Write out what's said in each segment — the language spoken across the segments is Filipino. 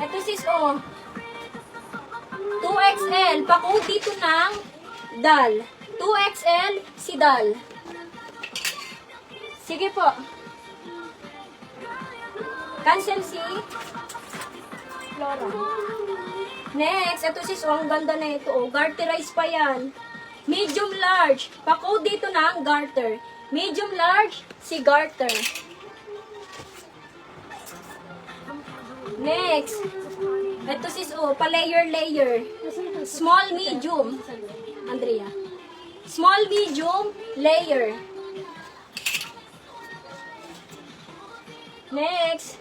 Ito sis, oh. 2XL. Pa-code dito ng dal. 2XL si dal. Sige po. Cancel si Flora. Next, ito sis, oh, ang ganda na ito. Oh. Garterize pa yan. Medium large. Pa-code dito ng garter. Medium large si garter. Next. Ito sis, oh, pa-layer. Small, medium. Andrea. Small, medium, layer. Next.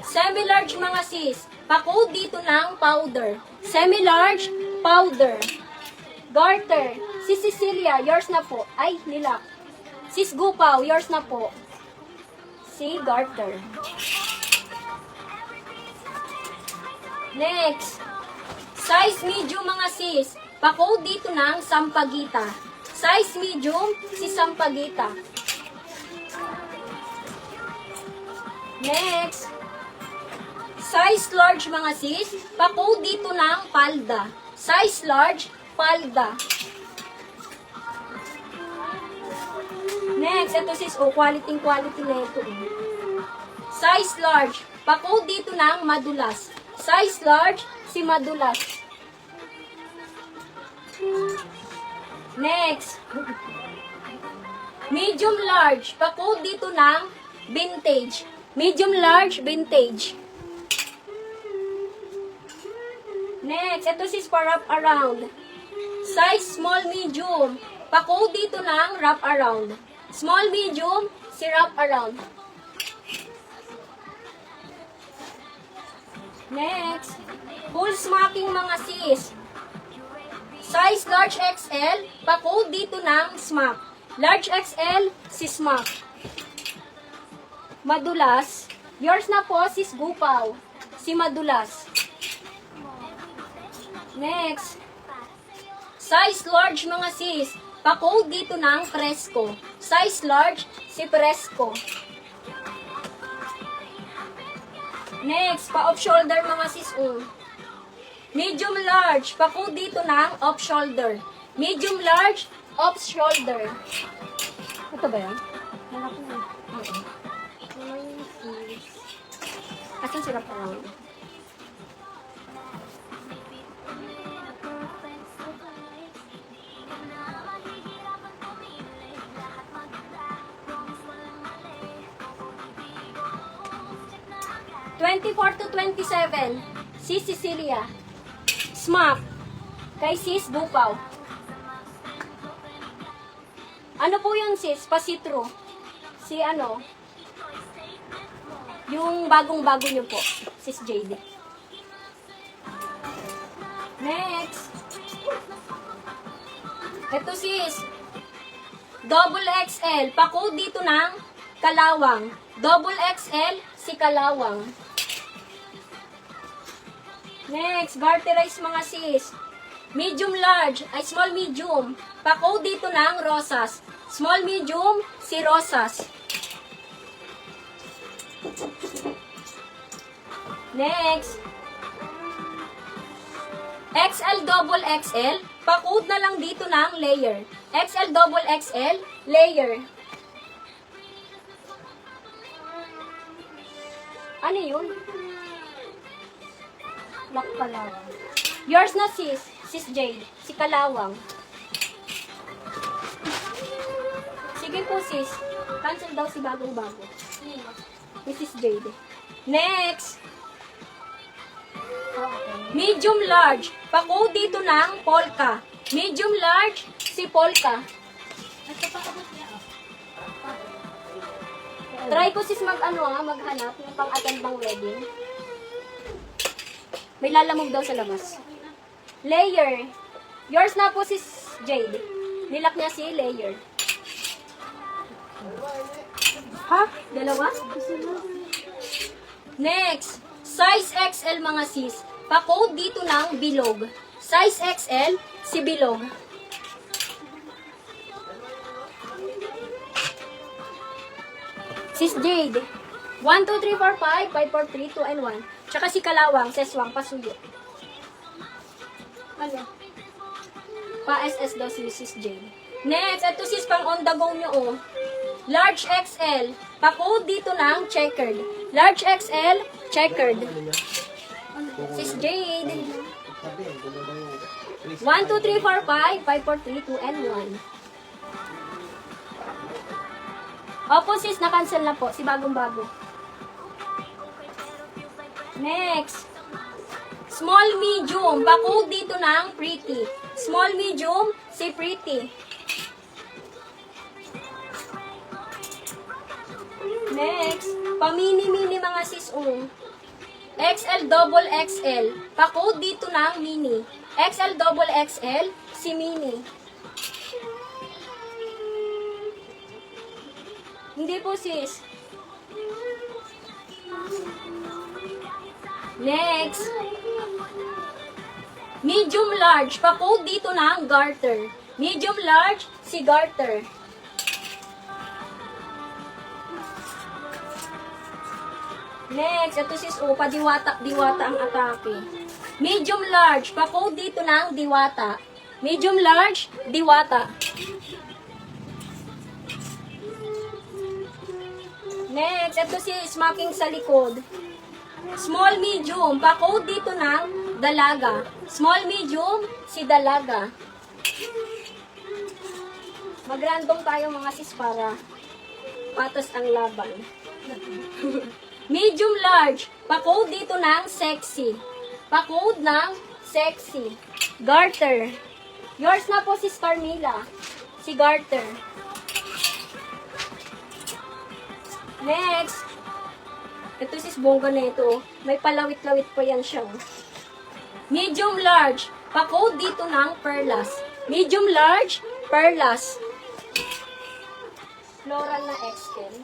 Semi-large mga sis. Pa-code dito ng powder. Semi-large, powder. Garter. Si Cecilia, yours na po. Ay, nilak. Sis Gupaw, yours na po. Si garter. Next. Size medium mga sis. Pa-code dito ng sampagita. Size medium, si sampagita. Next. Size large mga sis. Pa-code dito ng palda. Size large, palda. Next, ito sis, oh, quality na ito. Size large. Pa-code dito ng madulas. Size large, si madulas. Next. Medium large. Pa-code dito ng vintage. Medium large, vintage. Next, ito sis pa wrap around. Size small, medium. Pa-code dito ng wrap around. Small, medium, si wrap around. Next, full smocking mga sis. Size large XL, pa-code dito ng smock. Large XL, si smock. Madulas, yours na po sis Gupaw. Si madulas. Next, size large mga sis. Pa-code dito ng Fresco. Size large, si Fresco. Next, pa-off shoulder mga sis. Medium large, pa-code dito ng off shoulder. Medium large, off shoulder. Ito ba yan? Malaki na. Asan sila parang? (24 to 27), si Cecilia. Smack, kay sis Gupaw. Ano po yun sis? Pasitro. Si ano? Yung bagong-bago nyo po. Sis JD. Next. Ito sis. Double XL. Pa-code dito ng Kalawang. Double XL si Kalawang. Next, garterize mga sis. Medium large, ay small medium. Pa-code dito ng Rosas. Small medium, si Rosas. Next. XL double XL. Pa-code na lang dito ng layer. XL double XL, layer. Ano yun? Lock Kalawang. Yours na sis. Sis Jade. Si Kalawang. Sige po sis. Cancel daw si bagong-bago. Mrs. Jade. Next. Medium large. Pa-code dito ng polka. Medium large, si polka. Try ko sis maghanap ng pang-attend bang wedding. May lalamog daw sa labas. Layer. Yours na po sis Jade. Nilak niya si layer. Ha? Dalawa? Next. Size XL mga sis. Pa-code dito ng bilog. Size XL, si bilog. Sis Jade. 1, 2, 3, 4, 5, 5, 4, 3, 2, and 1. Tsaka si Kalawang, Seswang, Pasuyo. Ano? Pa-SS daw si Mrs. Jane. Next, ito sis pang on the go nyo, oh. Large XL. Pa-code dito ng checkered. Large XL, checkered. Sis Jade. 1, 2, 3, 4, 5, 5, 4, 3, 2, and 1. Opo sis, na-cancel na po. Si bagong-bago. Next. Small, medium. Pa-code dito ng pretty. Small, medium, si pretty. Next. Pa-mini-mini mga sis, XL, double XL. Pa-code dito ng mini. XL, double XL, si mini. Hindi po sis. Next. Medium large. Pa-code dito ng garter. Medium large, si garter. Next, ito sis, pa-diwata ang atake. Medium large, pa-code dito ng diwata. Medium large, diwata. Next, ito si smacking sa likod. Small, medium, pa-code dito ng dalaga. Small, medium, si dalaga. Mag-random tayo mga sis para patos ang laban. Medium large, pa-code dito ng sexy. Pa-code ng sexy. Garter. Yours na po si Carmila. Si garter. Next. Ito sis bongga na ito. May palawit-lawit pa yan siya. Medium large. Pa-code dito ng perlas. Medium large, perlas. Floral na XL.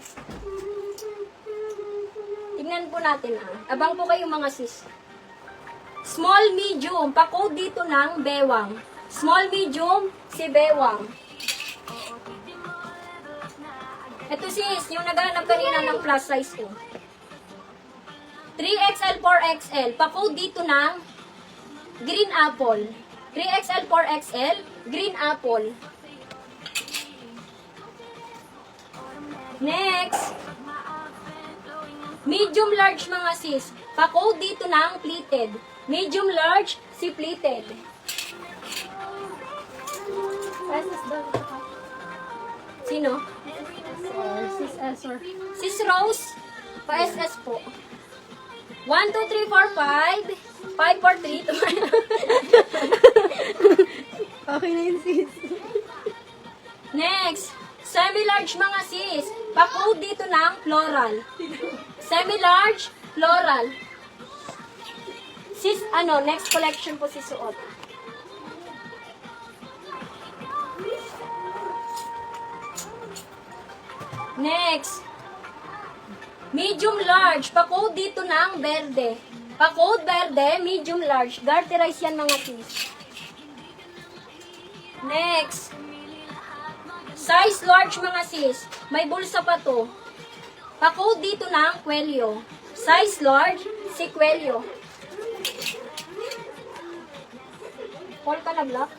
Tingnan po natin Abang po kayo mga sis. Small, medium. Pa-code dito ng bewang. Small, medium, si bewang. Ito sis, yung naghahanap kanina ng plus size ko. 3XL, 4XL. Pa-code dito ng green apple. 3XL, 4XL, green apple. Next. Medium large mga sis. Pa-code dito ng pleated. Medium large, si pleated. Sino? Sis Esor. Sis Rose, pa-SS po. 1, 2, 3, 4, 5. 5, 4, 3, 2. Okay na yun, sis. Next. Semi-large mga sis. Pa-code dito ng floral. Semi-large, floral. Sis, next collection po si suot. Next. Medium large. Pa-code dito ng berde. Pa-code berde, medium large. Garterize yan mga sis. Next. Size large mga sis. May bulsa pa to. Pa-code dito ng kwelyo. Size large, si kwelyo. Call ka na black?